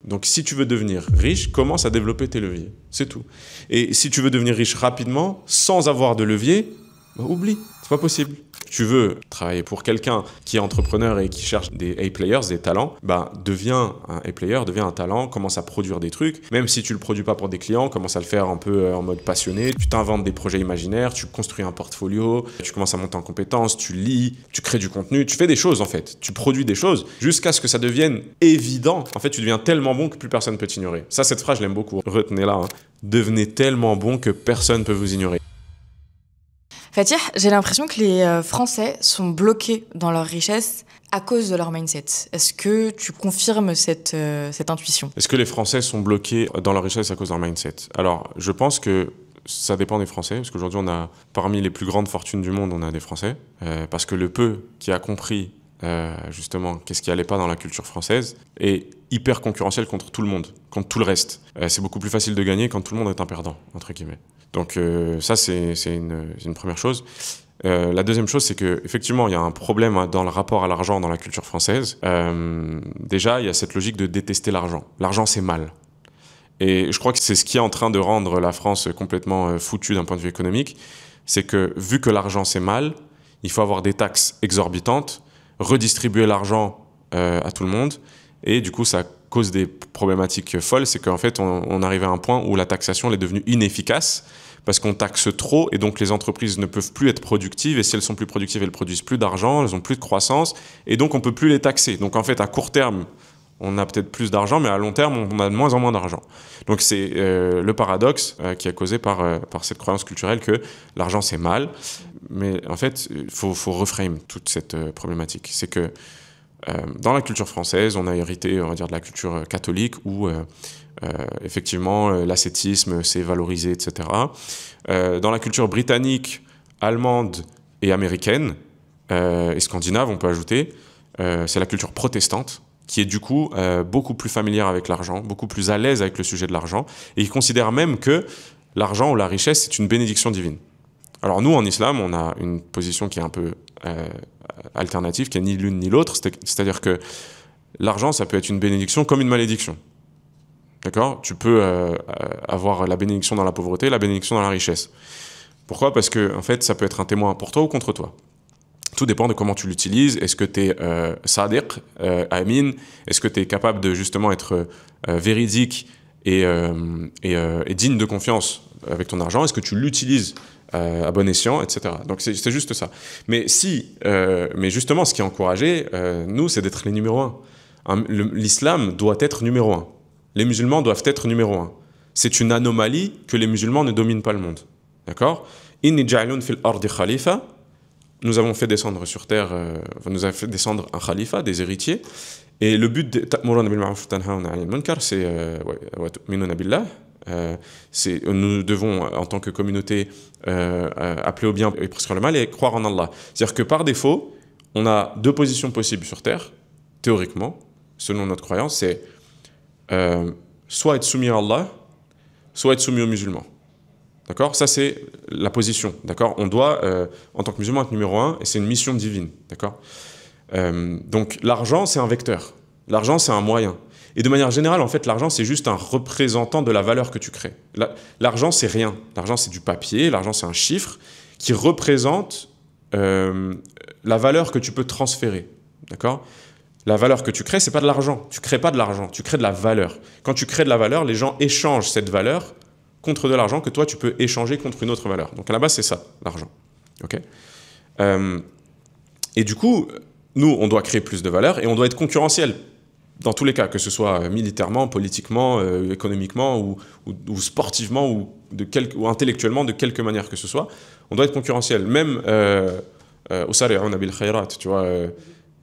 Donc, si tu veux devenir riche, commence à développer tes leviers. C'est tout. Et si tu veux devenir riche rapidement, sans avoir de levier, bah, oublie. C'est pas possible. Tu veux travailler pour quelqu'un qui est entrepreneur et qui cherche des A-players, des talents, bah, deviens un A-player, deviens un talent, commence à produire des trucs. Même si tu le produis pas pour des clients, commence à le faire un peu en mode passionné. Tu t'inventes des projets imaginaires, tu construis un portfolio, tu commences à monter en compétences, tu lis, tu crées du contenu, tu fais des choses en fait. Tu produis des choses jusqu'à ce que ça devienne évident. En fait, tu deviens tellement bon que plus personne ne peut t'ignorer. Ça, cette phrase, je l'aime beaucoup. Retenez-la. Hein. Devenez tellement bon que personne ne peut vous ignorer. Fatih, j'ai l'impression que les Français sont bloqués dans leur richesse à cause de leur mindset. Est-ce que tu confirmes cette intuition? Est-ce que les Français sont bloqués dans leur richesse à cause de leur mindset? Alors, je pense que ça dépend des Français, parce qu'aujourd'hui, on a parmi les plus grandes fortunes du monde, on a des Français, parce que le peu qui a compris justement qu'est-ce qui allait pas dans la culture française est hyper concurrentiel contre tout le monde, contre tout le reste. C'est beaucoup plus facile de gagner quand tout le monde est un perdant, entre guillemets. Donc ça, c'est une première chose. La deuxième chose, c'est qu'effectivement, il y a un problème dans le rapport à l'argent dans la culture française. Déjà, il y a cette logique de détester l'argent. L'argent, c'est mal. Et je crois que c'est ce qui est en train de rendre la France complètement foutue d'un point de vue économique. C'est que vu que l'argent, c'est mal, il faut avoir des taxes exorbitantes, redistribuer l'argent à tout le monde. Et du coup, ça cause des problématiques folles. C'est qu'en fait, on arrive à un point où la taxation elle est devenue inefficace parce qu'on taxe trop et donc les entreprises ne peuvent plus être productives. Et si elles sont plus productives, elles produisent plus d'argent, elles ont plus de croissance. Et donc, on peut plus les taxer. Donc, en fait, à court terme, on a peut-être plus d'argent, mais à long terme, on a de moins en moins d'argent. Donc, c'est le paradoxe qui est causé par cette croyance culturelle que l'argent, c'est mal. Mais en fait, il faut reframe toute cette problématique. C'est que dans la culture française, on a hérité, on va dire, de la culture catholique où effectivement l'ascétisme s'est valorisé, etc. Dans la culture britannique, allemande et américaine, et scandinave, on peut ajouter, c'est la culture protestante qui est du coup beaucoup plus familière avec l'argent, beaucoup plus à l'aise avec le sujet de l'argent, et qui considère même que l'argent ou la richesse, c'est une bénédiction divine. Alors nous, en islam, on a une position qui est un peu alternative, qui est ni l'une ni l'autre, c'est-à-dire que l'argent, ça peut être une bénédiction comme une malédiction. D'accord? Tu peux avoir la bénédiction dans la pauvreté, la bénédiction dans la richesse. Pourquoi? Parce que en fait, ça peut être un témoin pour toi ou contre toi. Tout dépend de comment tu l'utilises. Est-ce que tu es sadiq, amin? Est-ce que tu es capable de justement être véridique et digne de confiance avec ton argent? Est-ce que tu l'utilises à bon escient, etc. Donc c'est juste ça. Mais justement, ce qui est encouragé, nous, c'est d'être les numéros un. L'islam doit être numéro un. Les musulmans doivent être numéro un. C'est une anomalie que les musulmans ne dominent pas le monde. D'accord? Inni ja'ilun fil ardi khalifa. Nous avons fait descendre sur terre, nous avons fait descendre un khalifa, des héritiers. Et le but de ta'muruna bil ma'ruf wa tanhauna 'anil munkar, c'est wa tu'minuna billah. Nous devons, en tant que communauté, appeler au bien et prescrire le mal et croire en Allah. C'est-à-dire que par défaut, on a deux positions possibles sur terre, théoriquement, selon notre croyance, c'est soit être soumis à Allah, soit être soumis aux musulmans. D'accord? Ça, c'est la position. D'accord? On doit, en tant que musulman, être numéro un, et c'est une mission divine. D'accord? Donc, l'argent, c'est un vecteur. L'argent, c'est un moyen. Et de manière générale, en fait, l'argent, c'est juste un représentant de la valeur que tu crées. L'argent, c'est rien. L'argent, c'est du papier. L'argent, c'est un chiffre qui représente la valeur que tu peux transférer. D'accord? La valeur que tu crées, c'est pas de l'argent. Tu crées pas de l'argent. Tu crées de la valeur. Quand tu crées de la valeur, les gens échangent cette valeur contre de l'argent que toi, tu peux échanger contre une autre valeur. Donc, à la base, c'est ça, l'argent. OK? Et du coup, nous, on doit créer plus de valeur et on doit être concurrentiel. Dans tous les cas, que ce soit militairement, politiquement, économiquement ou sportivement ou intellectuellement, de quelque manière que ce soit, on doit être concurrentiel. Même usari'una bil khayrat, tu vois,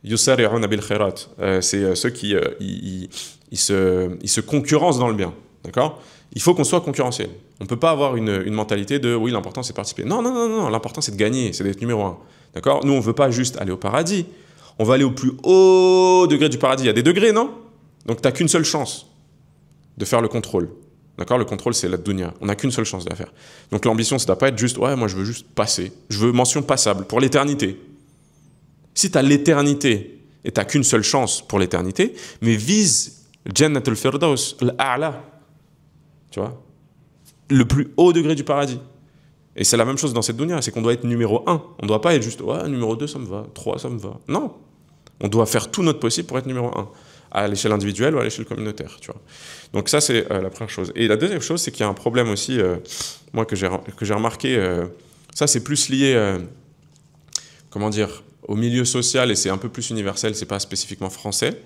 yusari'una bil khayrat, c'est ceux qui ils se concurrencent dans le bien, d'accord? Il faut qu'on soit concurrentiel. On ne peut pas avoir une mentalité de oui, l'important c'est de participer. Non, l'important c'est de gagner, c'est d'être numéro un, d'accord? Nous, on ne veut pas juste aller au paradis. On va aller au plus haut degré du paradis. Il y a des degrés, non? Donc, tu n'as qu'une seule chance de faire le contrôle. D'accord? Le contrôle, c'est la dunya. On n'a qu'une seule chance de la faire. Donc, l'ambition, ça ne doit pas être juste, ouais, moi, je veux juste passer. Je veux mention passable pour l'éternité. Si tu as l'éternité et tu n'as qu'une seule chance pour l'éternité, mais vise Jannat al-Firdaus, al-A'la. Tu vois? Le plus haut degré du paradis. Et c'est la même chose dans cette dunya, c'est qu'on doit être numéro 1. On ne doit pas être juste, ouais, numéro 2, ça me va, 3, ça me va. Non. On doit faire tout notre possible pour être numéro 1, à l'échelle individuelle ou à l'échelle communautaire. Tu vois. Donc ça, c'est la première chose. Et la deuxième chose, c'est qu'il y a un problème aussi, moi, que j'ai remarqué, ça, c'est plus lié, comment dire, au milieu social, et c'est un peu plus universel, c'est pas spécifiquement français.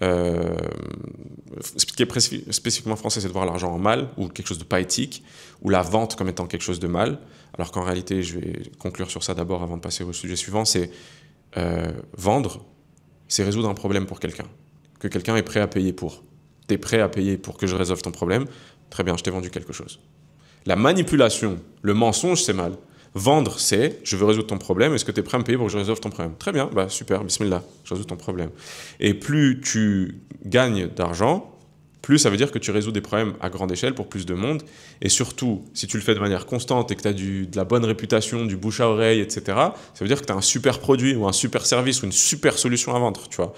Ce qui est spécifiquement français, c'est de voir l'argent en mal, ou quelque chose de pas éthique, ou la vente comme étant quelque chose de mal, alors qu'en réalité, je vais conclure sur ça d'abord avant de passer au sujet suivant, c'est vendre, c'est résoudre un problème pour quelqu'un, que quelqu'un est prêt à payer pour. Tu es prêt à payer pour que je résolve ton problème, très bien, je t'ai vendu quelque chose. La manipulation, le mensonge, c'est mal. Vendre, c'est je veux résoudre ton problème, est-ce que tu es prêt à me payer pour que je résolve ton problème? Très bien, bah super, bismillah, je résous ton problème. Et plus tu gagnes d'argent, plus ça veut dire que tu résous des problèmes à grande échelle pour plus de monde. Et surtout, si tu le fais de manière constante et que tu as de la bonne réputation, du bouche à oreille, etc., ça veut dire que tu as un super produit ou un super service ou une super solution à vendre, tu vois.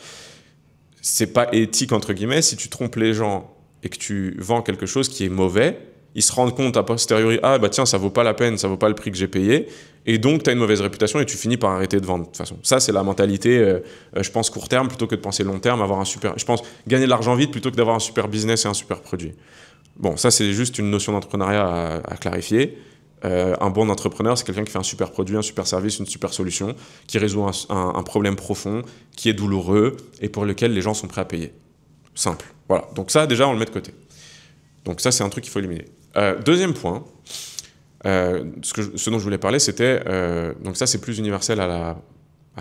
C'est pas éthique, entre guillemets, si tu trompes les gens et que tu vends quelque chose qui est mauvais, ils se rendent compte a posteriori, ah bah tiens, ça vaut pas la peine, ça vaut pas le prix que j'ai payé, et donc tu as une mauvaise réputation et tu finis par arrêter de vendre de toute façon. Ça, c'est la mentalité, je pense, court terme plutôt que de penser long terme, je pense gagner de l'argent vite plutôt que d'avoir un super business et un super produit. Bon, ça, c'est juste une notion d'entrepreneuriat à clarifier. Un bon entrepreneur, c'est quelqu'un qui fait un super produit, un super service, une super solution, qui résout un problème profond, qui est douloureux et pour lequel les gens sont prêts à payer. Simple. Voilà. Donc ça, déjà, on le met de côté. Donc ça, c'est un truc qu'il faut éliminer. Deuxième point, ce dont je voulais parler, c'était, donc ça c'est plus universel à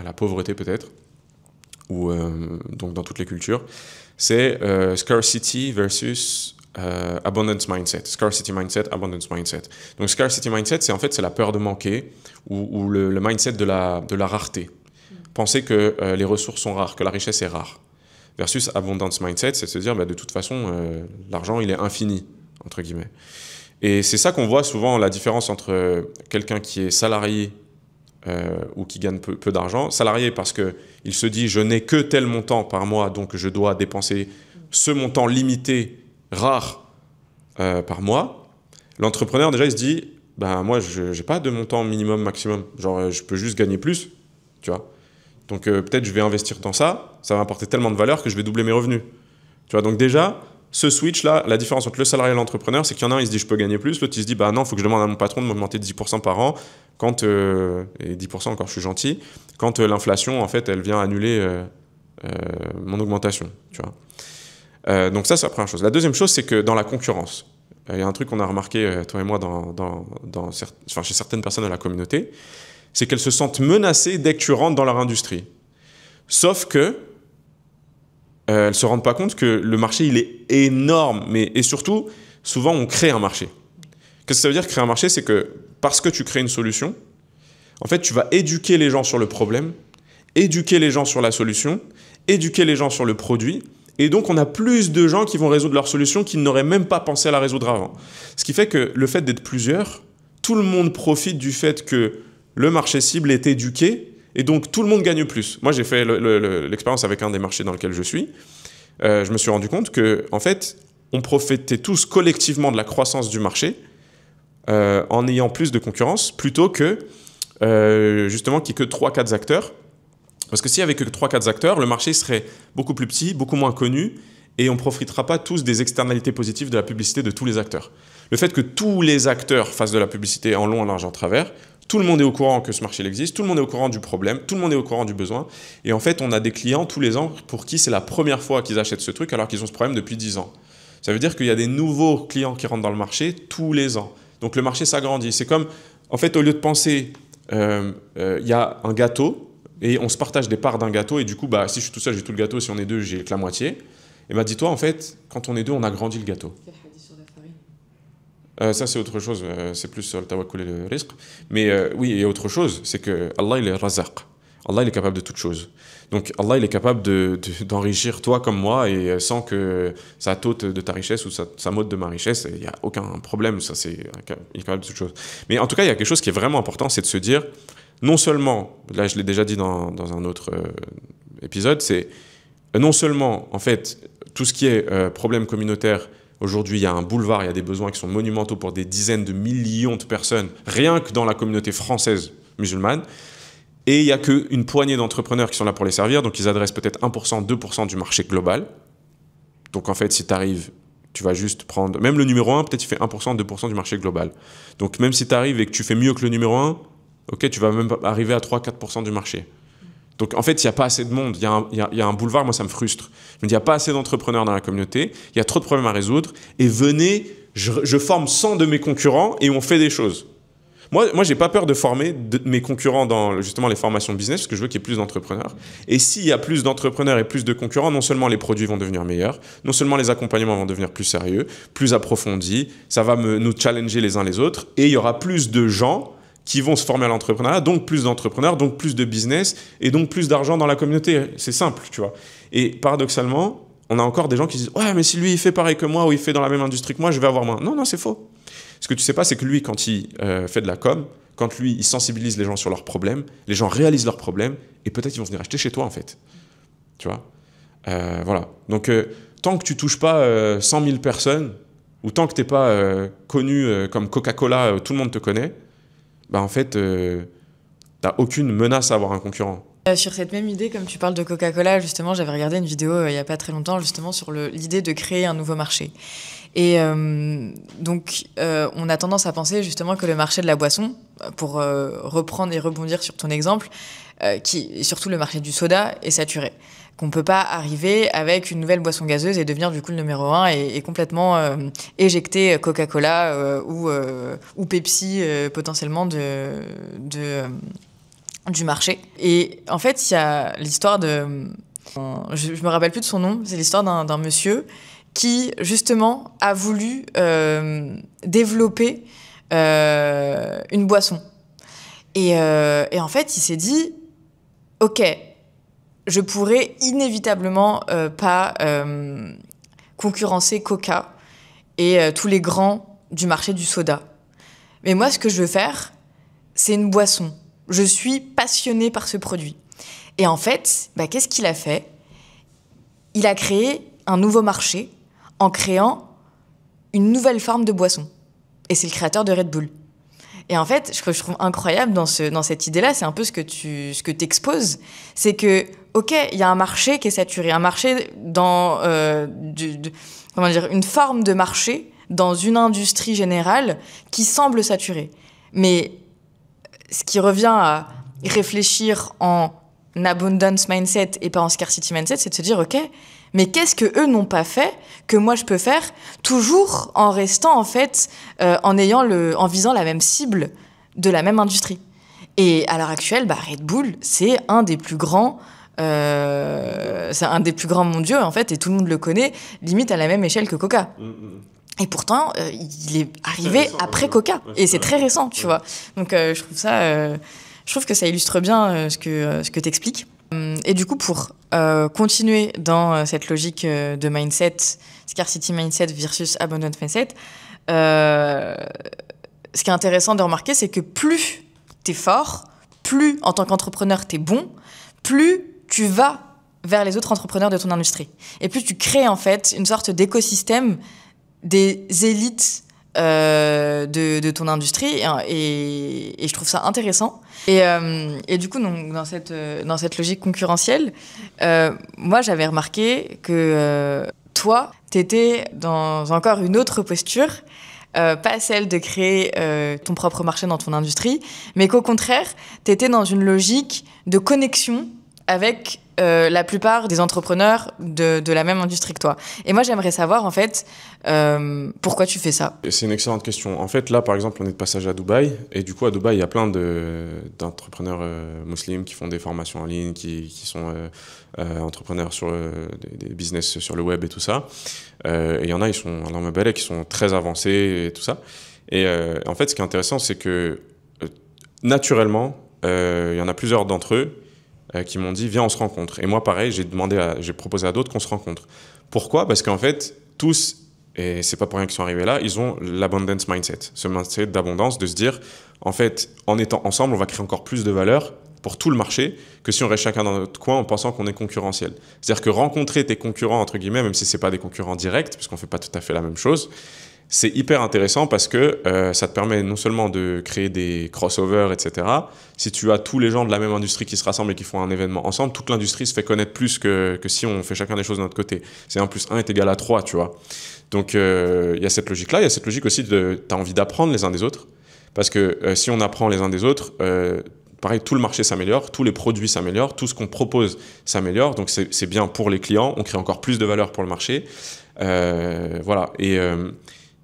la pauvreté peut-être, ou donc dans toutes les cultures, c'est scarcity versus abundance mindset. Scarcity mindset, abundance mindset. Donc scarcity mindset, c'est la peur de manquer, ou le mindset de la rareté. Penser que les ressources sont rares, que la richesse est rare. Versus abundance mindset, c'est de se dire, bah, de toute façon, l'argent il est infini, entre guillemets. Et c'est ça qu'on voit souvent, la différence entre quelqu'un qui est salarié ou qui gagne peu d'argent. Salarié parce qu'il se dit je n'ai que tel montant par mois, donc je dois dépenser ce montant limité, rare, par mois. L'entrepreneur, déjà, il se dit ben, moi, je n'ai pas de montant minimum, maximum. Genre, je peux juste gagner plus, tu vois. Donc peut-être je vais investir dans ça, ça va m'apporter tellement de valeur que je vais doubler mes revenus. Tu vois, donc déjà, ce switch-là, la différence entre le salarié et l'entrepreneur, c'est qu'il y en a un, il se dit je peux gagner plus, l'autre il se dit bah non, il faut que je demande à mon patron de m'augmenter de 10% par an, quand, et 10% encore je suis gentil, quand l'inflation en fait elle vient annuler mon augmentation. Tu vois. Donc ça c'est la première chose. La deuxième chose c'est que dans la concurrence, il y a un truc qu'on a remarqué toi et moi chez certaines personnes de la communauté, c'est qu'elles se sentent menacées dès que tu rentres dans leur industrie. Sauf que elles ne se rendent pas compte que le marché, il est énorme. Et surtout, souvent, on crée un marché. Qu'est-ce que ça veut dire, créer un marché? C'est que parce que tu crées une solution, en fait, tu vas éduquer les gens sur le problème, éduquer les gens sur la solution, éduquer les gens sur le produit. Et donc, on a plus de gens qui vont résoudre leur solution qu'ils n'auraient même pas pensé à la résoudre avant. Ce qui fait que le fait d'être plusieurs, tout le monde profite du fait que le marché cible est éduqué. Et donc, tout le monde gagne plus. Moi, j'ai fait l'expérience avec un des marchés dans lequel je suis. Je me suis rendu compte qu'en fait, on profitait tous collectivement de la croissance du marché en ayant plus de concurrence, plutôt que, justement, qu'il n'y ait que 3-4 acteurs. Parce que s'il n'y avait que 3-4 acteurs, le marché serait beaucoup plus petit, beaucoup moins connu, et on ne profitera pas tous des externalités positives de la publicité de tous les acteurs. Le fait que tous les acteurs fassent de la publicité en long, en large, en travers, tout le monde est au courant que ce marché existe, tout le monde est au courant du problème, tout le monde est au courant du besoin. Et en fait, on a des clients tous les ans pour qui c'est la première fois qu'ils achètent ce truc alors qu'ils ont ce problème depuis 10 ans. Ça veut dire qu'il y a des nouveaux clients qui rentrent dans le marché tous les ans. Donc le marché s'agrandit. C'est comme, en fait, au lieu de penser, il y a un gâteau et on se partage des parts d'un gâteau et du coup, bah, si je suis tout seul, j'ai tout le gâteau, si on est deux, j'ai que la moitié. Et bah, dis-toi, en fait, quand on est deux, on a grandi le gâteau. Ça, c'est autre chose, c'est plus sur le tawakkul et le rizq. Mais oui, et autre chose, c'est que Allah, il est razaq. Allah, il est capable de toutes choses. Donc, Allah, il est capable d'enrichir toi comme moi et sans que ça t'ôte de ta richesse ou ça m'ôte de ma richesse. Il n'y a aucun problème, ça, il est capable de toutes choses. Mais en tout cas, il y a quelque chose qui est vraiment important, c'est de se dire, non seulement, là, je l'ai déjà dit dans un autre épisode, c'est non seulement, en fait, tout ce qui est problème communautaire, aujourd'hui, il y a un boulevard, il y a des besoins qui sont monumentaux pour des dizaines de millions de personnes, rien que dans la communauté française musulmane. Et il n'y a qu'une poignée d'entrepreneurs qui sont là pour les servir, donc ils adressent peut-être 1%, 2% du marché global. Donc en fait, si tu arrives, tu vas juste prendre... Même le numéro 1, peut-être il fait 1%, 2% du marché global. Donc même si tu arrives et que tu fais mieux que le numéro 1, ok, tu vas même arriver à 3-4% du marché. Donc en fait, il n'y a pas assez de monde, il y a un boulevard, moi ça me frustre. Je me dis, il n'y a pas assez d'entrepreneurs dans la communauté, il y a trop de problèmes à résoudre, et venez, je forme 100 de mes concurrents et on fait des choses. Moi j'ai pas peur de former mes concurrents dans justement les formations business, parce que je veux qu'il y ait plus d'entrepreneurs. Et s'il y a plus d'entrepreneurs et plus de concurrents, non seulement les produits vont devenir meilleurs, non seulement les accompagnements vont devenir plus sérieux, plus approfondis, ça va nous challenger les uns les autres, et il y aura plus de gens qui vont se former à l'entrepreneuriat, donc plus d'entrepreneurs, donc plus de business, et donc plus d'argent dans la communauté. C'est simple, tu vois. Et paradoxalement, on a encore des gens qui disent « Ouais, mais si lui, il fait pareil que moi, ou il fait dans la même industrie que moi, je vais avoir moins. » Non, c'est faux. Ce que tu sais pas, c'est que lui, quand il fait de la com, quand lui, il sensibilise les gens sur leurs problèmes, les gens réalisent leurs problèmes, et peut-être ils vont venir acheter chez toi, en fait. Tu vois. Voilà. Donc, tant que tu touches pas 100 000 personnes, ou tant que tu n'es pas connu comme Coca-Cola, tout le monde te connaît, bah en fait, t'as aucune menace à avoir un concurrent. Sur cette même idée, comme tu parles de Coca-Cola, justement, j'avais regardé une vidéo il n'y a pas très longtemps, justement, sur l'idée de créer un nouveau marché. Et donc, on a tendance à penser, justement, que le marché de la boisson, pour reprendre et rebondir sur ton exemple, et surtout le marché du soda, est saturé. Qu'on ne peut pas arriver avec une nouvelle boisson gazeuse et devenir du coup le numéro 1 et complètement éjecter Coca-Cola ou Pepsi potentiellement du marché. Et en fait, il y a l'histoire de... Je me rappelle plus de son nom, c'est l'histoire d'un monsieur qui, justement, a voulu développer une boisson. Et en fait, il s'est dit, OK, je pourrais inévitablement pas concurrencer Coca et tous les grands du marché du soda. Mais moi, ce que je veux faire, c'est une boisson. Je suis passionnée par ce produit. Et en fait, qu'est-ce qu'il a fait ? Il a créé un nouveau marché en créant une nouvelle forme de boisson. Et c'est le créateur de Red Bull. Et en fait, ce que je trouve incroyable dans cette idée-là, c'est un peu ce que t'exposes, c'est que, OK, il y a un marché qui est saturé, un marché dans une forme de marché dans une industrie générale qui semble saturée. Mais ce qui revient à réfléchir en abundance mindset et pas en scarcity mindset, c'est de se dire, OK, mais qu'est-ce que eux n'ont pas fait que moi je peux faire, toujours en restant en fait en visant la même cible de la même industrie. Et à l'heure actuelle, Red Bull, c'est un des plus grands mondiaux en fait, et tout le monde le connaît, limite à la même échelle que Coca. Et pourtant, il est arrivé après Coca, et c'est très récent, tu vois. Donc je trouve que ça illustre bien ce que t'expliques. Et du coup, pour continuer dans cette logique de mindset, scarcity mindset versus abundant mindset, ce qui est intéressant de remarquer, c'est que plus t'es fort, plus en tant qu'entrepreneur t'es bon, plus tu vas vers les autres entrepreneurs de ton industrie. Et plus tu crées en fait une sorte d'écosystème des élites de ton industrie, et je trouve ça intéressant. Et du coup, donc, dans cette logique concurrentielle, moi j'avais remarqué que toi, t'étais dans encore une autre posture, pas celle de créer ton propre marché dans ton industrie, mais qu'au contraire, t'étais dans une logique de connexion avec la plupart des entrepreneurs de la même industrie que toi. Et moi, j'aimerais savoir, en fait, pourquoi tu fais ça ? C'est une excellente question. En fait, là, par exemple, on est de passage à Dubaï. Et du coup, à Dubaï, il y a plein d'entrepreneurs musulmans qui font des formations en ligne, qui sont entrepreneurs sur des business sur le web et tout ça. Et il y en a, ils sont à l'Armabelle, qui sont très avancés et tout ça. Et en fait, ce qui est intéressant, c'est que naturellement, il y en a plusieurs d'entre eux qui m'ont dit viens on se rencontre. Et moi pareil, j'ai proposé à d'autres qu'on se rencontre. Pourquoi ? Parce qu'en fait tous, et c'est pas pour rien qu'ils sont arrivés là, ils ont l'abundance mindset, ce mindset d'abondance, de se dire en fait en étant ensemble on va créer encore plus de valeur pour tout le marché que si on reste chacun dans notre coin en pensant qu'on est concurrentiel. C'est-à-dire que rencontrer tes concurrents, entre guillemets, même si ce n'est pas des concurrents directs, puisqu'on ne fait pas tout à fait la même chose, c'est hyper intéressant parce que ça te permet non seulement de créer des crossovers, etc. Si tu as tous les gens de la même industrie qui se rassemblent et qui font un événement ensemble, toute l'industrie se fait connaître plus que si on fait chacun des choses de notre côté. C'est 1 + 1 est égal à 3, tu vois. Donc il y a cette logique-là. Il y a cette logique aussi de tu as envie d'apprendre les uns des autres. Parce que si on apprend les uns des autres, pareil, tout le marché s'améliore, tous les produits s'améliorent, tout ce qu'on propose s'améliore. Donc c'est bien pour les clients, on crée encore plus de valeur pour le marché. Voilà.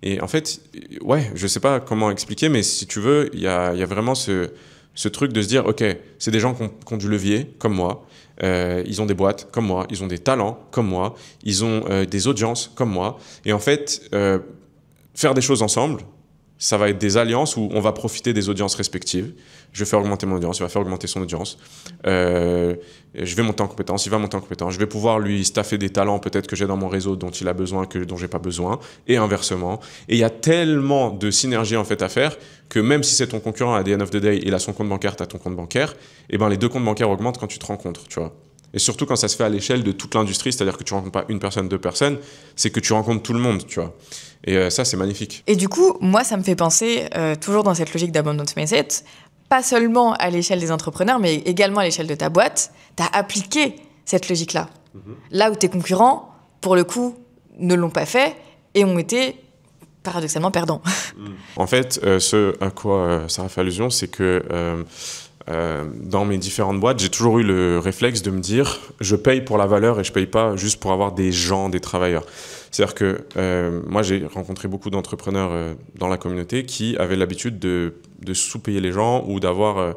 Et en fait, ouais, je sais pas comment expliquer, mais si tu veux, il y a vraiment ce truc de se dire, ok, c'est des gens qui ont du levier, comme moi, ils ont des boîtes, comme moi, ils ont des talents, comme moi, ils ont des audiences, comme moi. Et en fait, faire des choses ensemble, ça va être des alliances où on va profiter des audiences respectives. Je vais faire augmenter mon audience, il va faire augmenter son audience. Je vais monter en compétence, il va monter en compétence. Je vais pouvoir lui staffer des talents peut-être que j'ai dans mon réseau dont il a besoin, dont j'ai pas besoin, et inversement. Et il y a tellement de synergies en fait à faire que même si c'est ton concurrent à the end of the day, il a son compte bancaire, tu as ton compte bancaire, et ben les deux comptes bancaires augmentent quand tu te rencontres, tu vois. Et surtout quand ça se fait à l'échelle de toute l'industrie, c'est-à-dire que tu rencontres pas une personne, deux personnes, c'est que tu rencontres tout le monde, tu vois. Et ça, c'est magnifique. Et du coup, moi, ça me fait penser, toujours dans cette logique d'abundance mindset, pas seulement à l'échelle des entrepreneurs, mais également à l'échelle de ta boîte, tu as appliqué cette logique-là. Là où tes concurrents, pour le coup, ne l'ont pas fait et ont été paradoxalement perdants. En fait, ce à quoi Sarah fait allusion, c'est que dans mes différentes boîtes, j'ai toujours eu le réflexe de me dire je paye pour la valeur et je paye pas juste pour avoir des gens, des travailleurs. C'est-à-dire que moi, j'ai rencontré beaucoup d'entrepreneurs dans la communauté qui avaient l'habitude de sous-payer les gens ou d'avoir,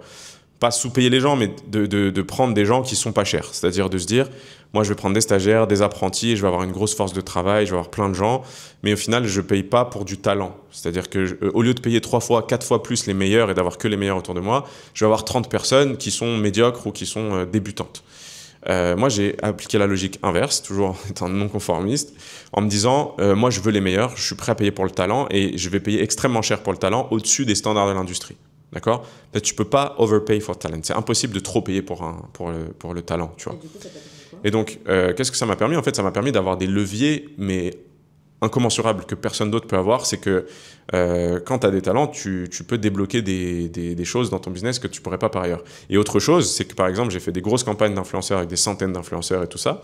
pas sous-payer les gens, mais de prendre des gens qui sont pas chers. C'est-à-dire de se dire, moi, je vais prendre des stagiaires, des apprentis, et je vais avoir une grosse force de travail, je vais avoir plein de gens, mais au final, je paye pas pour du talent. C'est-à-dire que au lieu de payer 3 fois, 4 fois plus les meilleurs et d'avoir que les meilleurs autour de moi, je vais avoir 30 personnes qui sont médiocres ou qui sont débutantes. Moi, j'ai appliqué la logique inverse, toujours étant non conformiste, en me disant, moi, je veux les meilleurs, je suis prêt à payer pour le talent et je vais payer extrêmement cher pour le talent au-dessus des standards de l'industrie. D'accord ? Tu ne peux pas overpay for talent. C'est impossible de trop payer pour le talent, tu vois. Et du coup, ça t'a permis quoi ? Et donc, qu'est-ce que ça m'a permis ? En fait, ça m'a permis d'avoir des leviers, mais incommensurables que personne d'autre peut avoir. C'est que quand tu as des talents, tu peux débloquer des choses dans ton business que tu ne pourrais pas par ailleurs. Et autre chose, c'est que par exemple, j'ai fait des grosses campagnes d'influenceurs avec des centaines d'influenceurs et tout ça.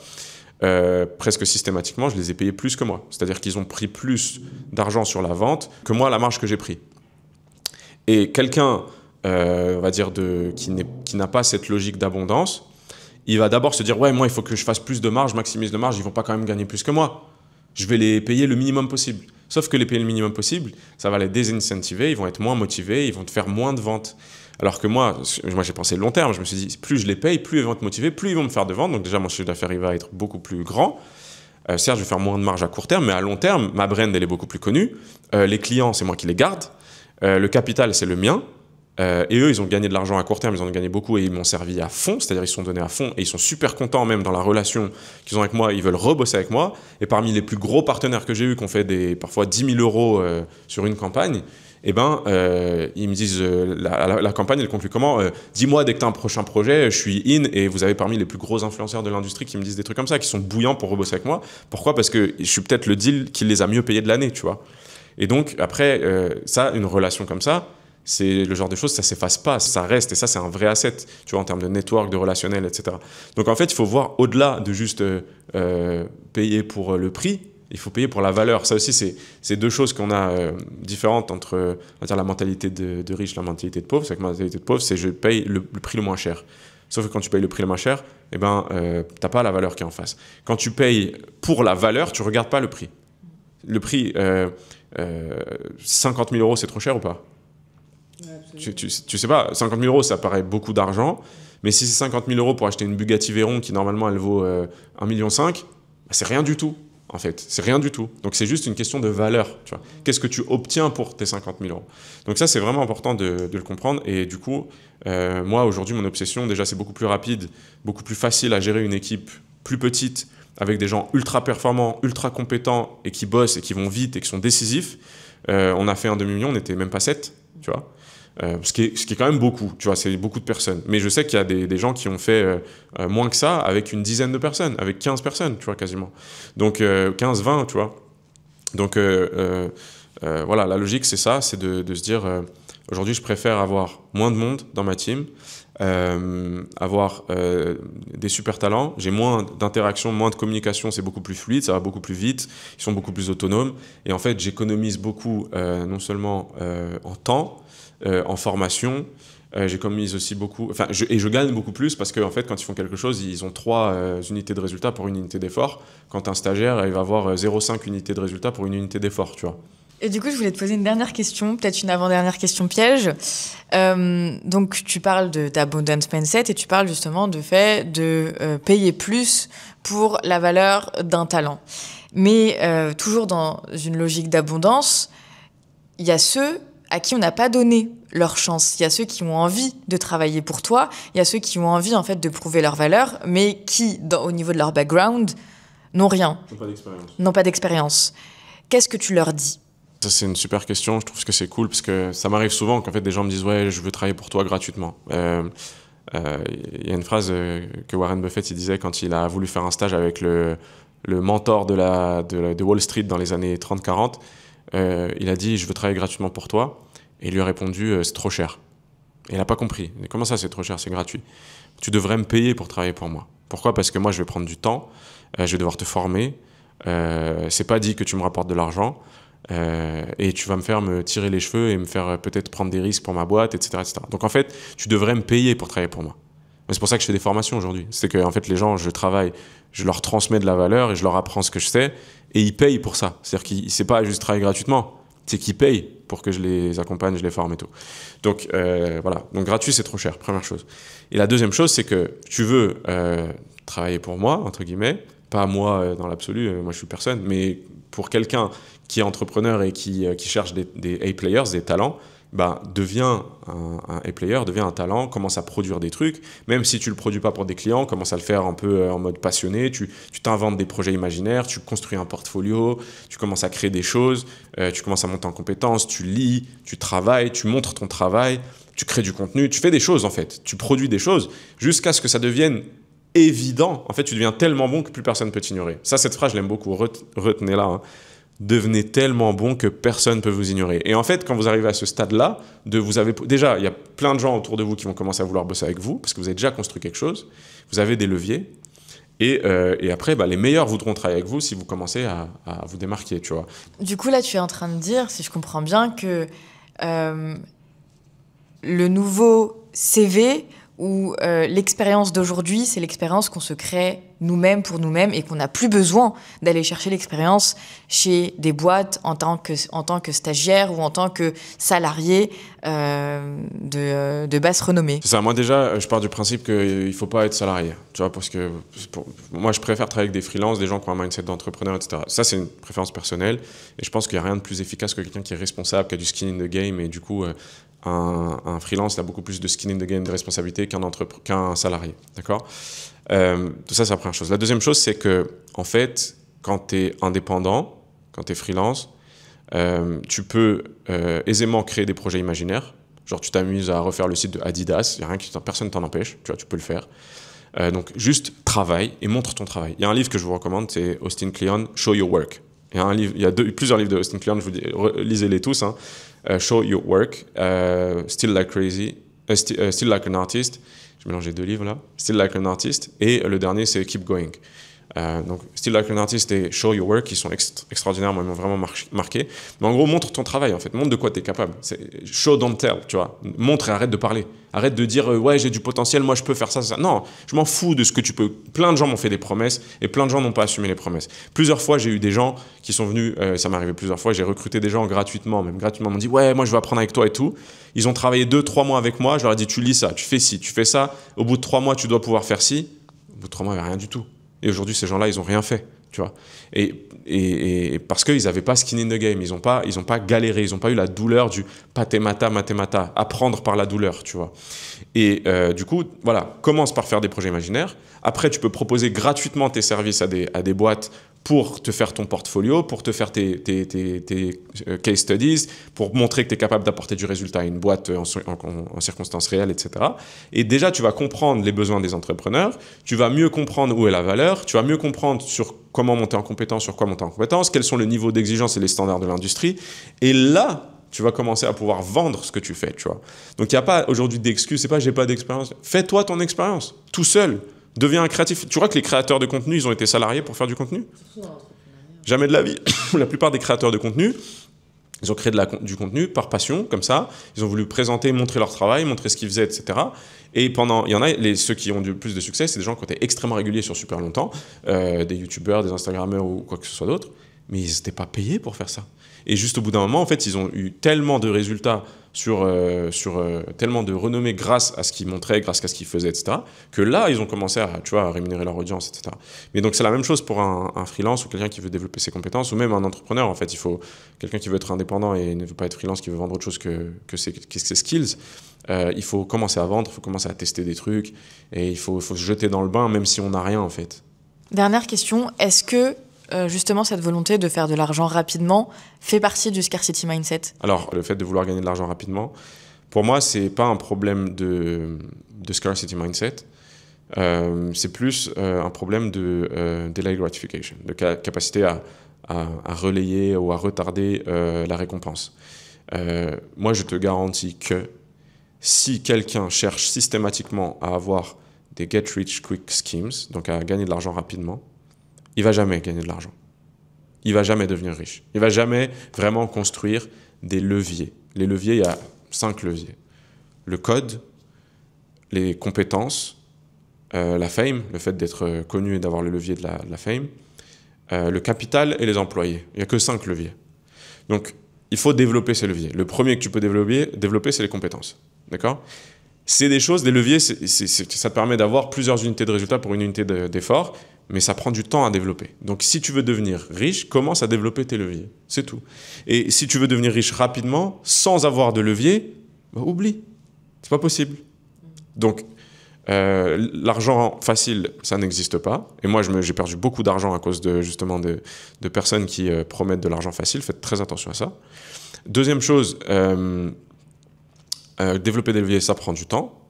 Presque systématiquement, je les ai payés plus que moi. C'est-à-dire qu'ils ont pris plus d'argent sur la vente que moi, la marge que j'ai pris. Et quelqu'un, on va dire, qui n'a pas cette logique d'abondance, il va d'abord se dire « Ouais, moi, il faut que je fasse plus de marge, je maximise de marge, ils ne vont pas quand même gagner plus que moi. Je vais les payer le minimum possible. » Sauf que les payer le minimum possible, ça va les désincentiver, ils vont être moins motivés, ils vont te faire moins de ventes. Alors que moi j'ai pensé long terme, je me suis dit, plus je les paye, plus ils vont être motivés, plus ils vont me faire de ventes. Donc déjà, mon chiffre d'affaires, il va être beaucoup plus grand. Certes, je vais faire moins de marge à court terme, mais à long terme, ma brand, elle est beaucoup plus connue. Les clients, c'est moi qui les garde. Le capital, c'est le mien. Et eux, ils ont gagné de l'argent à court terme, ils en ont gagné beaucoup et ils m'ont servi à fond, c'est-à-dire ils se sont donnés à fond et ils sont super contents même dans la relation qu'ils ont avec moi, ils veulent rebosser avec moi. Et parmi les plus gros partenaires que j'ai eu, qui ont fait parfois 10 000 euros sur une campagne, eh ben, ils me disent, la campagne, elle conclut comment dis-moi dès que tu as un prochain projet, je suis in, et vous avez parmi les plus gros influenceurs de l'industrie qui me disent des trucs comme ça, qui sont bouillants pour rebosser avec moi. Pourquoi ? Parce que je suis peut-être le deal qui les a mieux payés de l'année, tu vois. Et donc, après, ça, une relation comme ça, c'est le genre de choses, ça ne s'efface pas, ça reste, et ça, c'est un vrai asset, tu vois, en termes de network, de relationnel, etc. Donc, en fait, il faut voir au-delà de juste payer pour le prix, il faut payer pour la valeur. Ça aussi, c'est deux choses qu'on a différentes entre on va dire, la mentalité de riche et la mentalité de pauvre. C'est que la mentalité de pauvre, c'est je paye le prix le moins cher. Sauf que quand tu payes le prix le moins cher, eh ben, tu n'as pas la valeur qui est en face. Quand tu payes pour la valeur, tu ne regardes pas le prix. Le prix, 50 000 euros, c'est trop cher ou pas ? Tu sais pas, 50 000 euros, ça paraît beaucoup d'argent, mais si c'est 50 000 euros pour acheter une Bugatti Veyron qui normalement elle vaut 1,5 million, bah, c'est rien du tout, en fait. C'est rien du tout. Donc c'est juste une question de valeur. Tu vois. Qu'est-ce que tu obtiens pour tes 50 000 euros ? Donc ça, c'est vraiment important de le comprendre. Et du coup, moi, aujourd'hui, mon obsession, déjà, c'est beaucoup plus rapide, beaucoup plus facile à gérer une équipe plus petite, avec des gens ultra performants, ultra compétents, et qui bossent, et qui vont vite, et qui sont décisifs. On a fait un demi-million, on n'était même pas 7, tu vois. Ce qui est quand même beaucoup, tu vois, c'est beaucoup de personnes. Mais je sais qu'il y a des gens qui ont fait moins que ça avec une dizaine de personnes, avec 15 personnes, tu vois, quasiment. Donc 15, 20, tu vois. Donc voilà, la logique, c'est ça, c'est de se dire, aujourd'hui, je préfère avoir moins de monde dans ma team, avoir des super talents, j'ai moins d'interaction, moins de communication, c'est beaucoup plus fluide, ça va beaucoup plus vite, ils sont beaucoup plus autonomes, et en fait j'économise beaucoup non seulement en temps, en formation, j'économise aussi beaucoup, et je gagne beaucoup plus parce qu'en fait quand ils font quelque chose, ils ont 3 unités de résultat pour une unité d'effort, quand un stagiaire il va avoir 0,5 unités de résultat pour une unité d'effort, tu vois. Et du coup, je voulais te poser une dernière question, peut-être une avant-dernière question piège. Donc, tu parles d'abundance mindset et tu parles justement du fait de payer plus pour la valeur d'un talent. Mais toujours dans une logique d'abondance, il y a ceux à qui on n'a pas donné leur chance. Il y a ceux qui ont envie de travailler pour toi, il y a ceux qui ont envie en fait de prouver leur valeur, mais qui, au niveau de leur background, n'ont rien. N'ont pas d'expérience. Qu'est-ce que tu leur dis ? Ça, c'est une super question. Je trouve que c'est cool parce que ça m'arrive souvent qu'en fait, des gens me disent « Ouais, je veux travailler pour toi gratuitement. » y a une phrase que Warren Buffett il disait quand il a voulu faire un stage avec le mentor de Wall Street dans les années 30-40. Il a dit « Je veux travailler gratuitement pour toi. » Et il lui a répondu « C'est trop cher. » Et il n'a pas compris. « Comment ça, c'est trop cher? C'est gratuit. Tu devrais me payer pour travailler pour moi. » Pourquoi? Parce que moi, je vais prendre du temps. Je vais devoir te former. C'est pas dit que tu me rapportes de l'argent. Et tu vas me faire me tirer les cheveux et me faire peut-être prendre des risques pour ma boîte, etc., etc. Donc en fait, tu devrais me payer pour travailler pour moi. C'est pour ça que je fais des formations aujourd'hui. C'est que en fait, les gens, je travaille, je leur transmets de la valeur et je leur apprends ce que je sais et ils payent pour ça. C'est-à-dire qu'ils c'est pas juste travailler gratuitement, c'est qu'ils payent pour que je les accompagne, je les forme et tout. Donc voilà. Donc gratuit, c'est trop cher, première chose. Et la deuxième chose, c'est que tu veux travailler pour moi, entre guillemets, pas moi dans l'absolu, moi je suis personne, mais pour quelqu'un qui est entrepreneur et qui cherche des A-players, des talents, bah, devient un A-player, devient un talent, commence à produire des trucs, même si tu ne le produis pas pour des clients, commence à le faire un peu en mode passionné, tu t'inventes des projets imaginaires, tu construis un portfolio, tu commences à créer des choses, tu commences à monter en compétences, tu lis, tu travailles, tu montres ton travail, tu crées du contenu, tu fais des choses en fait, tu produis des choses jusqu'à ce que ça devienne évident. En fait, tu deviens tellement bon que plus personne ne peut t'ignorer. Ça, cette phrase, je l'aime beaucoup, retenez-la, hein. Devenez tellement bon que personne ne peut vous ignorer. Et en fait, quand vous arrivez à ce stade-là, déjà, il y a plein de gens autour de vous qui vont commencer à vouloir bosser avec vous, parce que vous avez déjà construit quelque chose, vous avez des leviers, et après, bah, les meilleurs voudront travailler avec vous si vous commencez à vous démarquer, tu vois. Du coup, là, tu es en train de dire, si je comprends bien, que le nouveau CV ou l'expérience d'aujourd'hui, c'est l'expérience qu'on se crée nous-mêmes pour nous-mêmes et qu'on n'a plus besoin d'aller chercher l'expérience chez des boîtes en tant que stagiaire ou en tant que salarié de basse renommée. C'est ça, moi déjà, je pars du principe qu'il ne faut pas être salarié, tu vois, parce que moi je préfère travailler avec des freelances, des gens qui ont un mindset d'entrepreneur, etc. Ça c'est une préférence personnelle et je pense qu'il n'y a rien de plus efficace que quelqu'un qui est responsable, qui a du skin in the game et du coup un freelance il a beaucoup plus de skin in the game, de responsabilité qu'un salarié, d'accord? Tout ça c'est la première chose. La deuxième chose c'est que en fait quand tu es indépendant, quand tu es freelance, tu peux aisément créer des projets imaginaires. Genre tu t'amuses à refaire le site de Adidas, personne ne t'en empêche, tu vois, tu peux le faire. Donc juste travaille et montre ton travail. Il y a un livre que je vous recommande, c'est Austin Kleon, Show Your Work. Il y a plusieurs livres de Austin Kleon, je vous dis, lisez-les tous. Hein. Show Your Work, Still Like an Artist. Je mélange les deux livres là. Still Like an Artist. Et le dernier, c'est Keep Going. Donc Still Like an Artist et Show Your Work, qui sont extraordinaires, moi, ils m'ont vraiment marqué. Mais en gros, montre ton travail, en fait. Montre de quoi tu es capable. Show, don't tell, tu vois. Montre et arrête de parler. Arrête de dire ouais, j'ai du potentiel, moi je peux faire ça, ça. Non, je m'en fous de ce que tu peux. Plein de gens m'ont fait des promesses et plein de gens n'ont pas assumé les promesses. Plusieurs fois, j'ai eu des gens qui sont venus, ça m'est arrivé plusieurs fois, j'ai recruté des gens gratuitement, m'ont dit ouais, moi je veux apprendre avec toi et tout. Ils ont travaillé 2-3 mois avec moi, je leur ai dit tu lis ça, tu fais ci, tu fais ça. Au bout de 3 mois, tu dois pouvoir faire ci. Au bout de 3 mois, il n'y avait rien du tout. Et aujourd'hui, ces gens-là, ils n'ont rien fait, tu vois. Et parce qu'ils n'avaient pas skin in the game, ils n'ont pas galéré, ils n'ont pas eu la douleur du patemata, matemata, apprendre par la douleur, tu vois. Et du coup, voilà, commence par faire des projets imaginaires. Après, tu peux proposer gratuitement tes services à des boîtes pour te faire ton portfolio, pour te faire tes case studies, pour montrer que tu es capable d'apporter du résultat à une boîte en circonstances réelles, etc. Et déjà, tu vas comprendre les besoins des entrepreneurs, tu vas mieux comprendre où est la valeur, tu vas mieux comprendre sur comment monter en compétence, sur quoi monter en compétence, quels sont les niveaux d'exigence et les standards de l'industrie. Et là, tu vas commencer à pouvoir vendre ce que tu fais, tu vois. Donc, il n'y a pas aujourd'hui d'excuses, c'est pas j'ai pas d'expérience. Fais-toi ton expérience, tout seul. Deviens un créatif. Tu vois que les créateurs de contenu, ils ont été salariés pour faire du contenu? Jamais de la vie. La plupart des créateurs de contenu, ils ont créé du contenu par passion, comme ça. Ils ont voulu présenter, montrer leur travail, montrer ce qu'ils faisaient, etc. Et il y en a, ceux qui ont eu le plus de succès, c'est des gens qui ont été extrêmement réguliers sur super longtemps, des youtubeurs, des instagrammeurs ou quoi que ce soit d'autre, mais ils n'étaient pas payés pour faire ça. Et juste au bout d'un moment, en fait, ils ont eu tellement de résultats tellement de renommée grâce à ce qu'ils montraient, grâce à ce qu'ils faisaient, etc., que là, ils ont commencé à rémunérer leur audience, etc. Mais donc, c'est la même chose pour un freelance ou quelqu'un qui veut développer ses compétences, ou même un entrepreneur, en fait. Il faut quelqu'un qui veut être indépendant et ne veut pas être freelance, qui veut vendre autre chose que ses skills. Il faut commencer à vendre, il faut commencer à tester des trucs, et il faut se jeter dans le bain, même si on n'a rien, en fait. Dernière question, est-ce que justement, cette volonté de faire de l'argent rapidement fait partie du scarcity mindset? Alors, le fait de vouloir gagner de l'argent rapidement, pour moi, c'est pas un problème de scarcity mindset. C'est plus un problème de delay gratification, de capacité à relayer ou à retarder la récompense. Moi, je te garantis que si quelqu'un cherche systématiquement à avoir des get rich quick schemes, donc à gagner de l'argent rapidement, il va jamais gagner de l'argent. Il va jamais devenir riche. Il va jamais vraiment construire des leviers. Les leviers, il y a 5 leviers. Le code, les compétences, la fame, le fait d'être connu et d'avoir le levier de la fame, le capital et les employés. Il n'y a que 5 leviers. Donc, il faut développer ces leviers. Le premier que tu peux développer, c'est les compétences. D'accord ? C'est des choses, des leviers, ça te permet d'avoir plusieurs unités de résultats pour une unité d'effort, mais ça prend du temps à développer. Donc, si tu veux devenir riche, commence à développer tes leviers. C'est tout. Et si tu veux devenir riche rapidement, sans avoir de levier, oublie. C'est pas possible. Donc, l'argent facile, ça n'existe pas. Et moi, j'ai perdu beaucoup d'argent à cause justement de personnes qui promettent de l'argent facile. Faites très attention à ça. Deuxième chose, développer des leviers, ça prend du temps.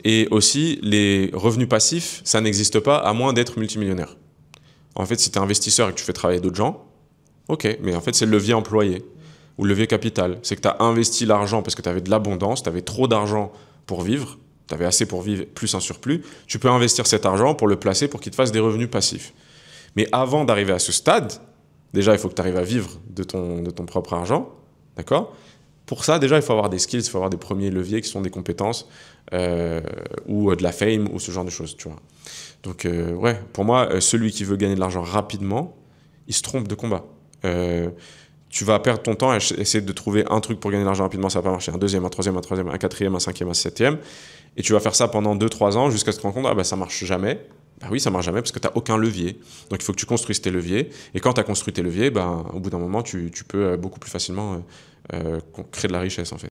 Et aussi, les revenus passifs, ça n'existe pas à moins d'être multimillionnaire. En fait, si tu es investisseur et que tu fais travailler d'autres gens, ok, mais en fait, c'est le levier employé ou le levier capital. C'est que tu as investi l'argent parce que tu avais de l'abondance, tu avais trop d'argent pour vivre, tu avais assez pour vivre, plus un surplus. Tu peux investir cet argent pour le placer pour qu'il te fasse des revenus passifs. Mais avant d'arriver à ce stade, déjà, il faut que tu arrives à vivre de ton propre argent, d'accord ? Pour ça, déjà, il faut avoir des skills, il faut avoir des premiers leviers qui sont des compétences ou de la fame ou ce genre de choses, tu vois. Donc, ouais, pour moi, celui qui veut gagner de l'argent rapidement, il se trompe de combat. Tu vas perdre ton temps à essayer de trouver un truc pour gagner de l'argent rapidement, ça va pas marcher. Un deuxième, un troisième, un quatrième, un cinquième, un septième. Et tu vas faire ça pendant 2-3 ans jusqu'à ce que tu te rends compte, ah bah ça marche jamais. Bah oui, ça marche jamais parce que tu n'as aucun levier. Donc, il faut que tu construises tes leviers. Et quand tu as construit tes leviers, bah, au bout d'un moment, tu peux beaucoup plus facilement créer de la richesse, en fait.